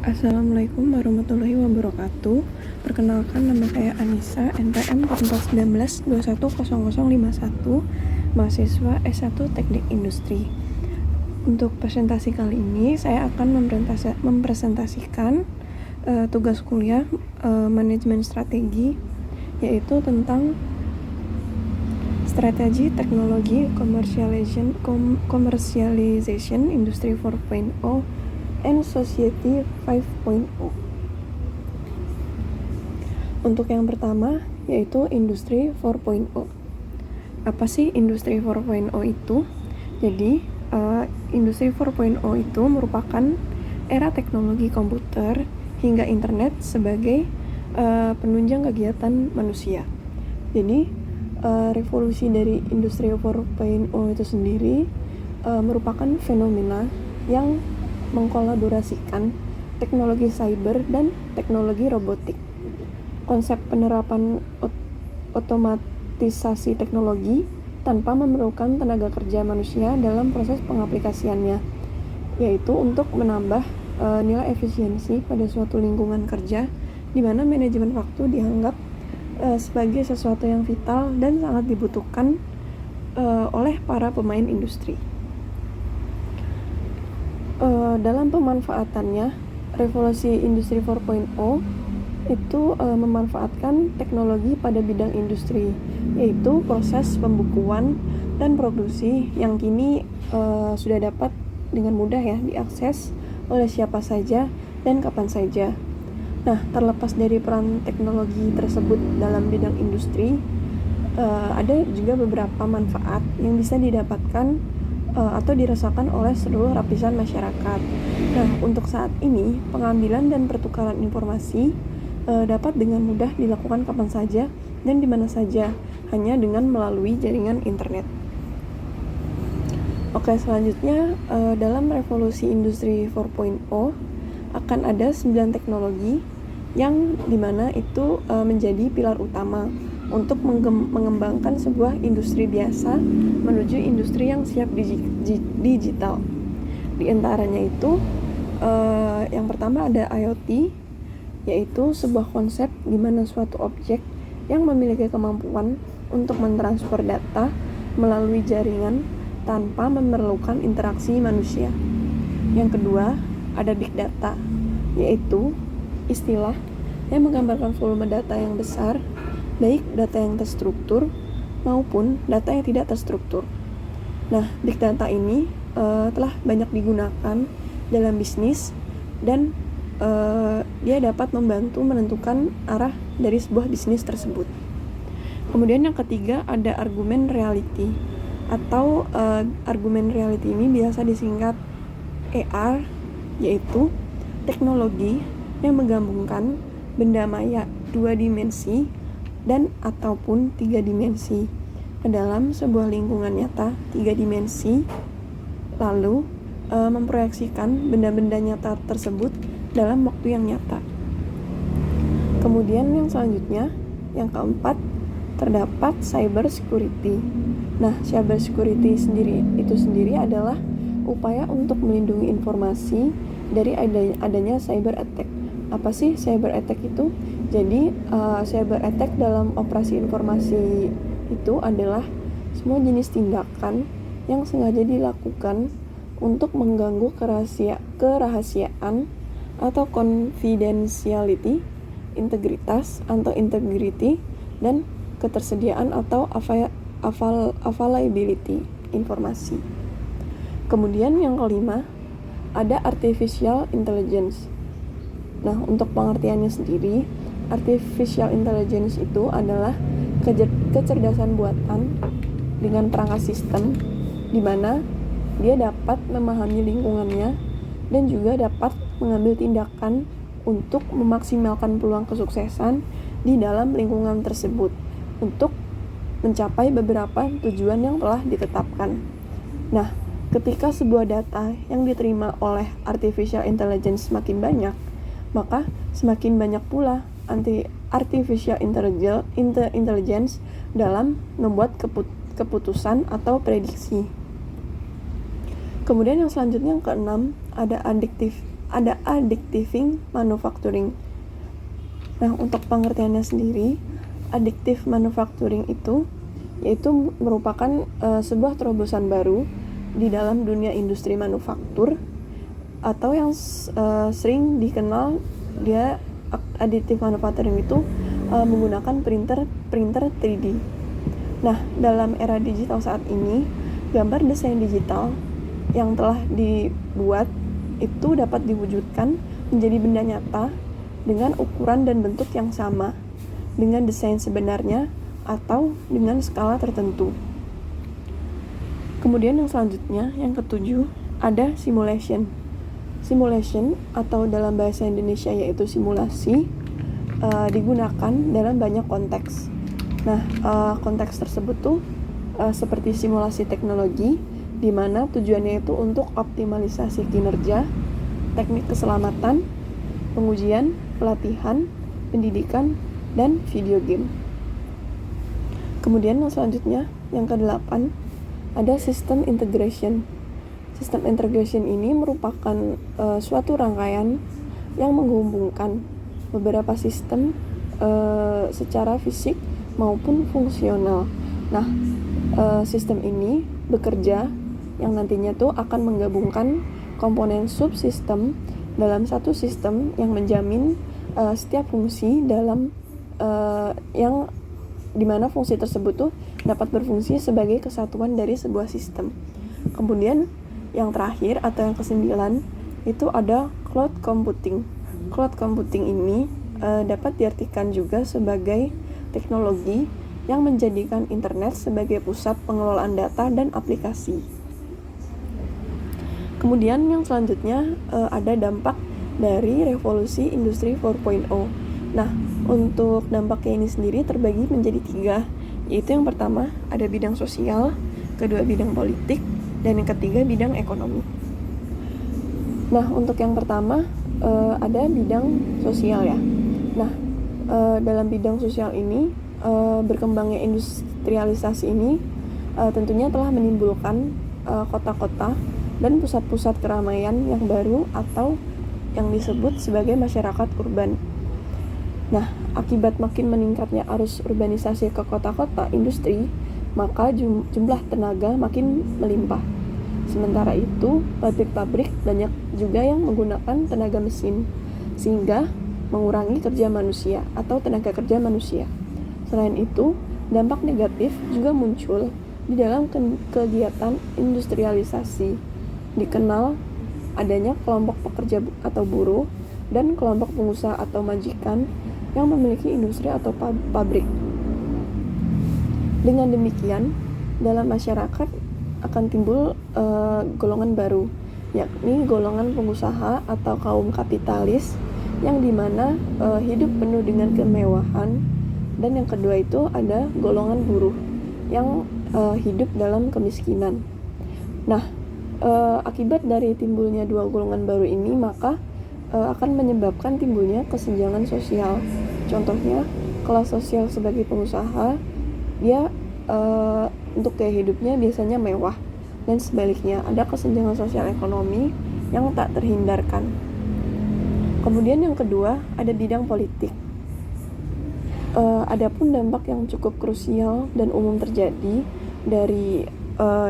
Assalamualaikum warahmatullahi wabarakatuh. Perkenalkan, nama saya Anissa, NPM 1419210051, mahasiswa S1 Teknik Industri. Untuk presentasi kali ini, saya akan mempresentasikan tugas kuliah manajemen strategi, yaitu tentang strategi teknologi commercialization Industry 4.0 and Society 5.0. Untuk yang pertama yaitu Industri 4.0. Apa sih Industri 4.0 itu? Jadi Industri 4.0 itu merupakan era teknologi komputer hingga internet sebagai penunjang kegiatan manusia. Jadi revolusi dari Industri 4.0 itu sendiri merupakan fenomena yang mengkolaborasikan teknologi cyber dan teknologi robotik. Konsep penerapan otomatisasi teknologi tanpa memerlukan tenaga kerja manusia dalam proses pengaplikasiannya, yaitu untuk menambah nilai efisiensi pada suatu lingkungan kerja di mana manajemen waktu dianggap sebagai sesuatu yang vital dan sangat dibutuhkan oleh para pemain industri. Dalam pemanfaatannya, revolusi Industri 4.0 itu memanfaatkan teknologi pada bidang industri, yaitu proses pembukuan dan produksi yang kini sudah dapat dengan mudah diakses oleh siapa saja dan kapan saja. Nah, terlepas dari peran teknologi tersebut dalam bidang industri, ada juga beberapa manfaat yang bisa didapatkan atau dirasakan oleh seluruh lapisan masyarakat. Nah, untuk saat ini, pengambilan dan pertukaran informasi dapat dengan mudah dilakukan kapan saja dan di mana saja, hanya dengan melalui jaringan internet. Oke, selanjutnya dalam revolusi Industri 4.0 akan ada 9 teknologi yang dimana itu menjadi pilar utama untuk mengembangkan sebuah industri biasa menuju industri yang siap digital. Di antaranya itu yang pertama ada IoT, yaitu sebuah konsep di mana suatu objek yang memiliki kemampuan untuk mentransfer data melalui jaringan tanpa memerlukan interaksi manusia. Yang kedua ada big data, yaitu istilah yang menggambarkan volume data yang besar, baik data yang terstruktur maupun data yang tidak terstruktur. Nah, big data ini telah banyak digunakan dalam bisnis dan dia dapat membantu menentukan arah dari sebuah bisnis tersebut. Kemudian yang ketiga ada argumen reality, atau argumen reality ini biasa disingkat AR, yaitu teknologi yang menggabungkan benda maya 2 dimensi dan ataupun 3 dimensi ke dalam sebuah lingkungan nyata 3 dimensi, lalu memproyeksikan benda-benda nyata tersebut dalam waktu yang nyata. Kemudian yang selanjutnya, yang keempat, terdapat cyber security. Nah, cyber security itu sendiri adalah upaya untuk melindungi informasi dari adanya cyber attack. Apa sih cyber attack itu? Jadi cyber attack dalam operasi informasi itu adalah semua jenis tindakan yang sengaja dilakukan untuk mengganggu kerahasiaan atau confidentiality, integritas atau integrity, dan ketersediaan atau availability informasi. Kemudian yang kelima ada artificial intelligence. Nah, untuk pengertiannya sendiri, artificial intelligence itu adalah kecerdasan buatan dengan perangkat sistem di mana dia dapat memahami lingkungannya dan juga dapat mengambil tindakan untuk memaksimalkan peluang kesuksesan di dalam lingkungan tersebut untuk mencapai beberapa tujuan yang telah ditetapkan. Nah, ketika sebuah data yang diterima oleh artificial intelligence semakin banyak, maka semakin banyak pula artificial intelligence dalam membuat keputusan atau prediksi. Kemudian yang selanjutnya yang keenam ada ada addictive manufacturing. Nah, untuk pengertiannya sendiri, addictive manufacturing itu yaitu merupakan sebuah terobosan baru di dalam dunia industri manufaktur, atau yang sering dikenal dia additive manufacturing itu menggunakan printer 3D. Nah, dalam era digital saat ini, gambar desain digital yang telah dibuat itu dapat diwujudkan menjadi benda nyata dengan ukuran dan bentuk yang sama dengan desain sebenarnya atau dengan skala tertentu. Kemudian yang selanjutnya, yang ketujuh, ada simulation. Simulation atau dalam bahasa Indonesia yaitu simulasi digunakan dalam banyak konteks. Nah, konteks tersebut tuh seperti simulasi teknologi, di mana tujuannya itu untuk optimalisasi kinerja, teknik keselamatan, pengujian, pelatihan, pendidikan, dan video game. Kemudian yang selanjutnya, yang ke-8, ada system integration. System integration ini merupakan suatu rangkaian yang menghubungkan beberapa sistem secara fisik maupun fungsional. Nah, sistem ini bekerja yang nantinya tuh akan menggabungkan komponen subsistem dalam satu sistem yang menjamin setiap fungsi dalam yang dimana fungsi tersebut tuh dapat berfungsi sebagai kesatuan dari sebuah sistem. Kemudian yang terakhir atau yang ke-9 itu ada cloud computing. Cloud computing ini dapat diartikan juga sebagai teknologi yang menjadikan internet sebagai pusat pengelolaan data dan aplikasi. Kemudian yang selanjutnya ada dampak dari revolusi industri 4.0. Nah, untuk dampaknya ini sendiri terbagi menjadi 3, yaitu yang pertama ada bidang sosial, kedua bidang politik, dan yang ketiga bidang ekonomi. Nah, untuk yang pertama ada bidang sosial ya. Nah, dalam bidang sosial ini berkembangnya industrialisasi ini tentunya telah menimbulkan kota-kota dan pusat-pusat keramaian yang baru atau yang disebut sebagai masyarakat urban. Nah, akibat makin meningkatnya arus urbanisasi ke kota-kota industri, maka jumlah tenaga makin melimpah. Sementara itu, pabrik-pabrik banyak juga yang menggunakan tenaga mesin, sehingga mengurangi kerja manusia atau tenaga kerja manusia. Selain itu, dampak negatif juga muncul di dalam kegiatan industrialisasi. Dikenal adanya kelompok pekerja atau buruh dan kelompok pengusaha atau majikan yang memiliki industri atau pabrik. Dengan demikian, dalam masyarakat akan timbul golongan baru, yakni golongan pengusaha atau kaum kapitalis yang dimana hidup penuh dengan kemewahan. Dan yang kedua itu ada golongan buruh yang hidup dalam kemiskinan. Nah, akibat dari timbulnya dua golongan baru ini maka akan menyebabkan timbulnya kesenjangan sosial. Contohnya, kelas sosial sebagai pengusaha dia untuk gaya hidupnya biasanya mewah, dan sebaliknya ada kesenjangan sosial ekonomi yang tak terhindarkan. Kemudian yang kedua ada bidang politik. Adapun dampak yang cukup krusial dan umum terjadi dari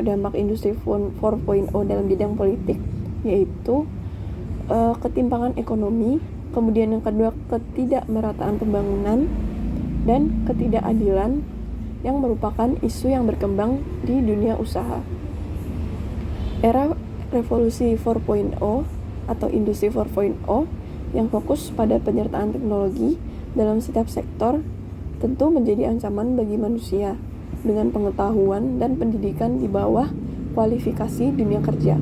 dampak industri 4.0 dalam bidang politik, yaitu ketimpangan ekonomi, kemudian yang kedua ketidakmerataan pembangunan, dan ketidakadilan yang merupakan isu yang berkembang di dunia usaha. Era revolusi 4.0 atau industri 4.0 yang fokus pada penyertaan teknologi dalam setiap sektor tentu menjadi ancaman bagi manusia dengan pengetahuan dan pendidikan di bawah kualifikasi dunia kerja.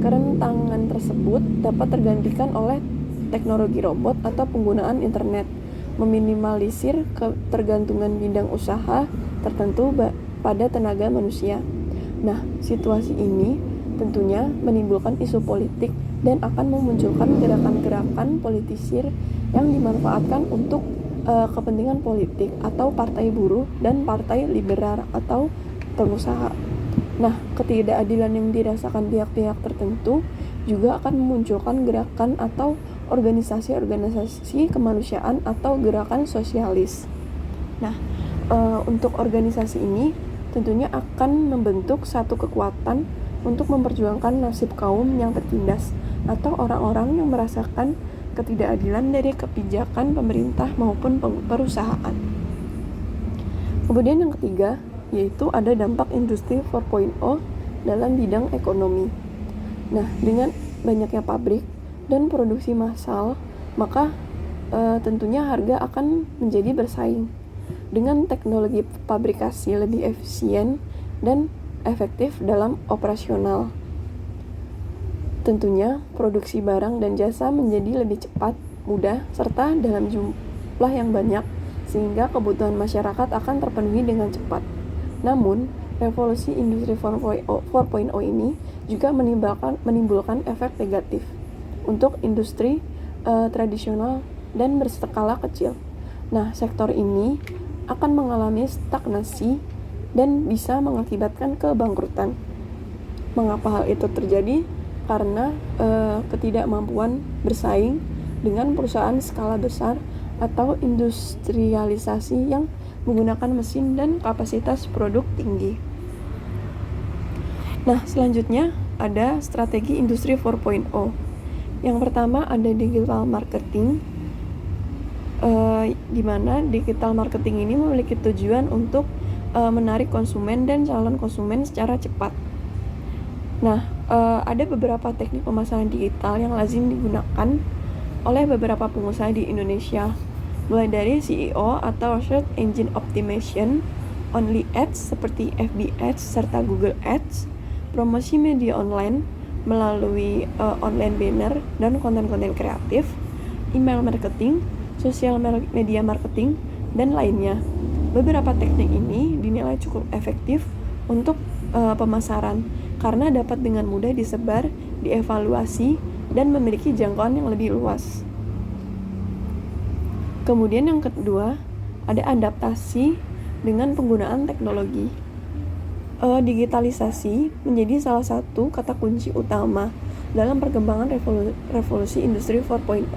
Kerentangan tersebut dapat tergantikan oleh teknologi robot atau penggunaan internet, meminimalisir ketergantungan bidang usaha tertentu pada tenaga manusia. Nah, situasi ini tentunya menimbulkan isu politik dan akan memunculkan gerakan-gerakan politisir yang dimanfaatkan untuk kepentingan politik atau partai buruh dan partai liberal atau pengusaha. Nah, ketidakadilan yang dirasakan pihak-pihak tertentu juga akan memunculkan gerakan atau organisasi-organisasi kemanusiaan atau gerakan sosialis. Nah, untuk organisasi ini tentunya akan membentuk satu kekuatan untuk memperjuangkan nasib kaum yang tertindas atau orang-orang yang merasakan ketidakadilan dari kebijakan pemerintah maupun perusahaan. Kemudian yang ketiga, yaitu ada dampak industri 4.0 dalam bidang ekonomi. Nah, dengan banyaknya pabrik dan produksi massal, maka tentunya harga akan menjadi bersaing. Dengan teknologi pabrikasi lebih efisien dan efektif dalam operasional, tentunya produksi barang dan jasa menjadi lebih cepat, mudah, serta dalam jumlah yang banyak, sehingga kebutuhan masyarakat akan terpenuhi dengan cepat. Namun, revolusi industri 4.0 ini juga menimbulkan efek negatif untuk industri tradisional dan berskala kecil. Nah, sektor ini akan mengalami stagnasi dan bisa mengakibatkan kebangkrutan. Mengapa hal itu terjadi? Karena ketidakmampuan bersaing dengan perusahaan skala besar atau industrialisasi yang menggunakan mesin dan kapasitas produk tinggi. Nah, selanjutnya ada strategi industri 4.0. Yang pertama ada digital marketing, di mana digital marketing ini memiliki tujuan untuk menarik konsumen dan calon konsumen secara cepat. Nah, ada beberapa teknik pemasaran digital yang lazim digunakan oleh beberapa pengusaha di Indonesia, mulai dari SEO atau Search Engine Optimization, Only Ads seperti FB Ads serta Google Ads, promosi media online melalui online banner dan konten-konten kreatif, email marketing, sosial media marketing, dan lainnya. Beberapa teknik ini dinilai cukup efektif untuk pemasaran karena dapat dengan mudah disebar, dievaluasi, dan memiliki jangkauan yang lebih luas. Kemudian yang kedua, ada adaptasi dengan penggunaan teknologi. Digitalisasi menjadi salah satu kata kunci utama dalam perkembangan revolusi industri 4.0.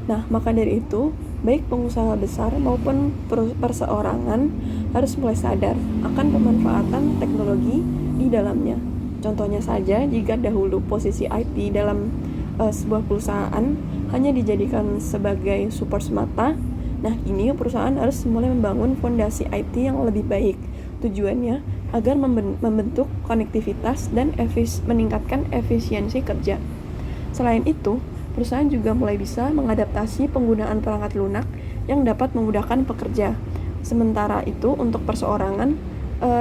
Nah, maka dari itu, baik pengusaha besar maupun perseorangan harus mulai sadar akan pemanfaatan teknologi di dalamnya. Contohnya saja, jika dahulu posisi IT dalam sebuah perusahaan hanya dijadikan sebagai support semata, nah kini perusahaan harus mulai membangun fondasi IT yang lebih baik. Tujuannya agar membentuk konektivitas dan meningkatkan efisiensi kerja. Selain itu, perusahaan juga mulai bisa mengadaptasi penggunaan perangkat lunak yang dapat memudahkan pekerja. Sementara itu, untuk perseorangan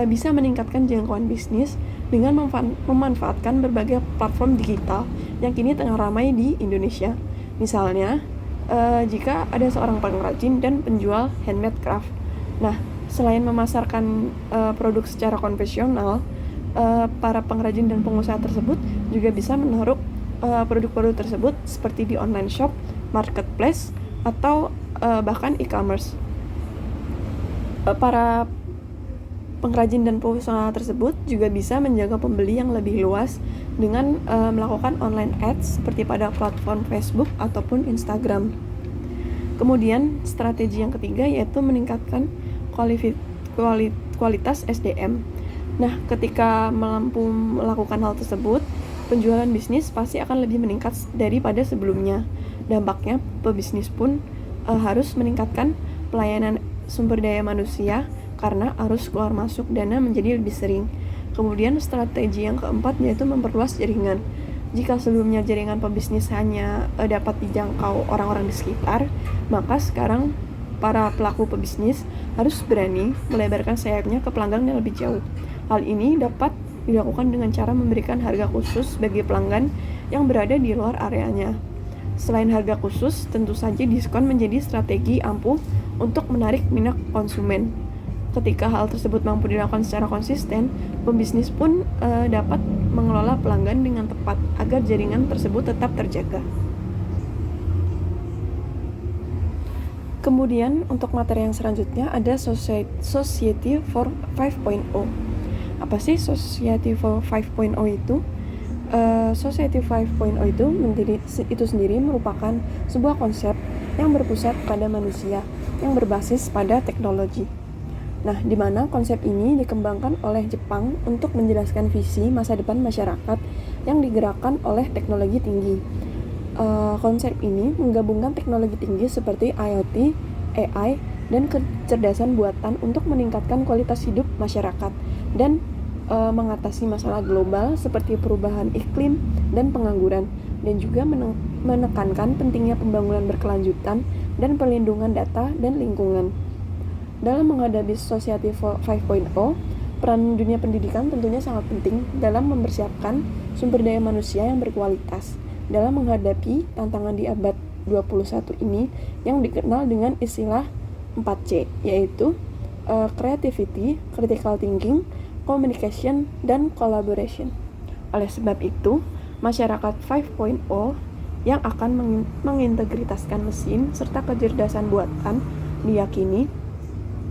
bisa meningkatkan jangkauan bisnis dengan memanfaatkan berbagai platform digital yang kini tengah ramai di Indonesia. Misalnya, jika ada seorang pengrajin dan penjual handmade craft. Nah, selain memasarkan produk secara konvensional, para pengrajin dan pengusaha tersebut juga bisa menaruh produk-produk tersebut seperti di online shop, marketplace, atau bahkan e-commerce. Para pengrajin dan pengusaha tersebut juga bisa menjaga pembeli yang lebih luas dengan melakukan online ads seperti pada platform Facebook ataupun Instagram. Kemudian strategi yang ketiga yaitu meningkatkan kualitas SDM. Nah, ketika mampu melakukan hal tersebut, penjualan bisnis pasti akan lebih meningkat daripada sebelumnya. Dampaknya, pebisnis pun harus meningkatkan pelayanan sumber daya manusia karena arus keluar masuk dana menjadi lebih sering. Kemudian strategi yang keempat yaitu memperluas jaringan. Jika sebelumnya jaringan pebisnis hanya dapat dijangkau orang-orang di sekitar, maka sekarang para pelaku pebisnis harus berani melebarkan sayapnya ke pelanggan yang lebih jauh. Hal ini dapat dilakukan dengan cara memberikan harga khusus bagi pelanggan yang berada di luar areanya. Selain harga khusus, tentu saja diskon menjadi strategi ampuh untuk menarik minat konsumen. Ketika hal tersebut mampu dilakukan secara konsisten, pembisnis pun dapat mengelola pelanggan dengan tepat agar jaringan tersebut tetap terjaga. Kemudian untuk materi yang selanjutnya ada Society for 5.0. Apa sih Society for 5.0 itu? Society 5.0 itu sendiri merupakan sebuah konsep yang berpusat pada manusia yang berbasis pada teknologi. Nah, di mana konsep ini dikembangkan oleh Jepang untuk menjelaskan visi masa depan masyarakat yang digerakkan oleh teknologi tinggi. Konsep ini menggabungkan teknologi tinggi seperti IoT, AI, dan kecerdasan buatan untuk meningkatkan kualitas hidup masyarakat dan mengatasi masalah global seperti perubahan iklim dan pengangguran, dan juga menekankan pentingnya pembangunan berkelanjutan dan perlindungan data dan lingkungan. Dalam menghadapi Society 5.0, peran dunia pendidikan tentunya sangat penting dalam mempersiapkan sumber daya manusia yang berkualitas dalam menghadapi tantangan di abad 21 ini yang dikenal dengan istilah 4C, yaitu creativity, critical thinking, communication, dan collaboration. Oleh sebab itu, masyarakat 5.0 yang akan mengintegritaskan mesin serta kecerdasan buatan diyakini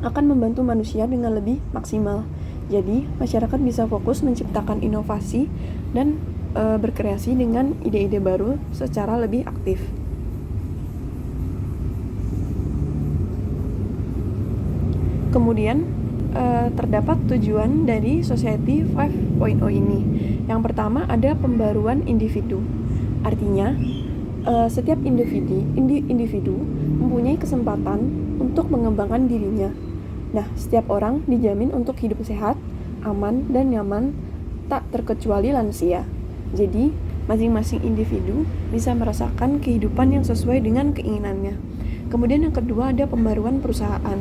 akan membantu manusia dengan lebih maksimal. Jadi, masyarakat bisa fokus menciptakan inovasi dan berkreasi dengan ide-ide baru secara lebih aktif. Kemudian, terdapat tujuan dari Society 5.0 ini. Yang pertama ada pembaruan individu. Artinya, setiap individu mempunyai kesempatan untuk mengembangkan dirinya. Nah, setiap orang dijamin untuk hidup sehat, aman, dan nyaman, tak terkecuali lansia. Jadi, masing-masing individu bisa merasakan kehidupan yang sesuai dengan keinginannya. Kemudian yang kedua ada pembaruan perusahaan.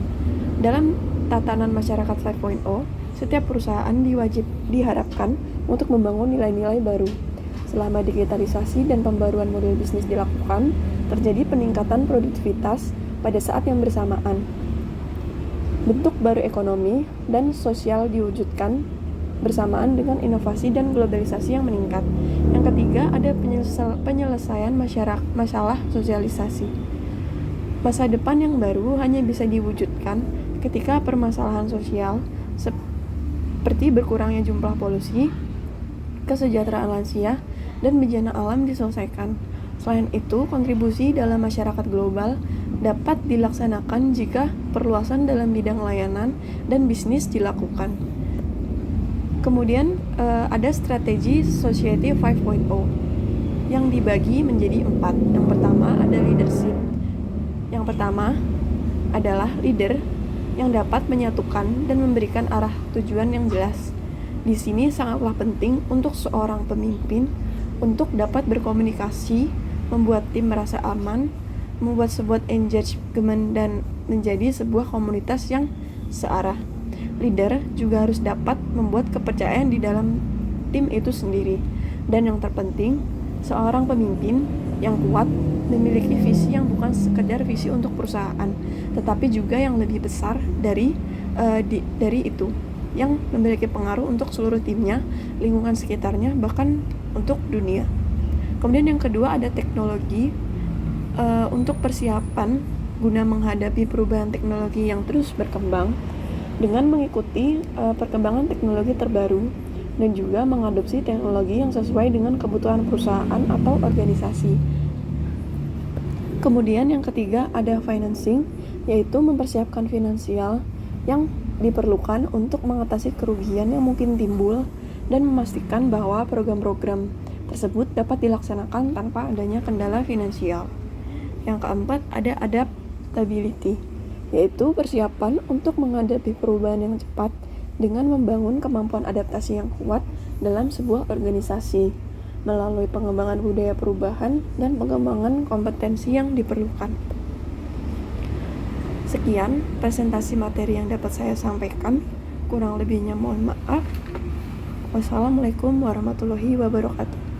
Dalam tatanan masyarakat 5.0, setiap perusahaan diharapkan untuk membangun nilai-nilai baru. Selama digitalisasi dan pembaruan model bisnis dilakukan, terjadi peningkatan produktivitas pada saat yang bersamaan. Bentuk baru ekonomi dan sosial diwujudkan bersamaan dengan inovasi dan globalisasi yang meningkat. Yang ketiga ada penyelesaian masalah sosialisasi. Masa depan yang baru hanya bisa diwujudkan ketika permasalahan sosial seperti berkurangnya jumlah polusi, kesejahteraan lansia, dan bencana alam diselesaikan. Selain itu, kontribusi dalam masyarakat global dapat dilaksanakan jika perluasan dalam bidang layanan dan bisnis dilakukan. Kemudian ada strategi Society 5.0 yang dibagi menjadi 4. Yang pertama ada leadership. Yang pertama adalah leader yang dapat menyatukan dan memberikan arah tujuan yang jelas. Di sini sangatlah penting untuk seorang pemimpin untuk dapat berkomunikasi, membuat tim merasa aman, membuat sebuah engagement dan menjadi sebuah komunitas yang searah. Leader juga harus dapat membuat kepercayaan di dalam tim itu sendiri. Dan yang terpenting, seorang pemimpin yang kuat memiliki visi yang bukan sekedar visi untuk perusahaan, tetapi juga yang lebih besar dari itu, yang memiliki pengaruh untuk seluruh timnya, lingkungan sekitarnya, bahkan untuk dunia. Kemudian yang kedua ada teknologi untuk persiapan guna menghadapi perubahan teknologi yang terus berkembang dengan mengikuti perkembangan teknologi terbaru dan juga mengadopsi teknologi yang sesuai dengan kebutuhan perusahaan atau organisasi. Kemudian yang ketiga ada financing, yaitu mempersiapkan finansial yang diperlukan untuk mengatasi kerugian yang mungkin timbul dan memastikan bahwa program-program tersebut dapat dilaksanakan tanpa adanya kendala finansial. Yang keempat ada adaptability, yaitu persiapan untuk menghadapi perubahan yang cepat dengan membangun kemampuan adaptasi yang kuat dalam sebuah organisasi melalui pengembangan budaya perubahan dan pengembangan kompetensi yang diperlukan. Sekian presentasi materi yang dapat saya sampaikan. Kurang lebihnya mohon maaf. Wassalamualaikum warahmatullahi wabarakatuh.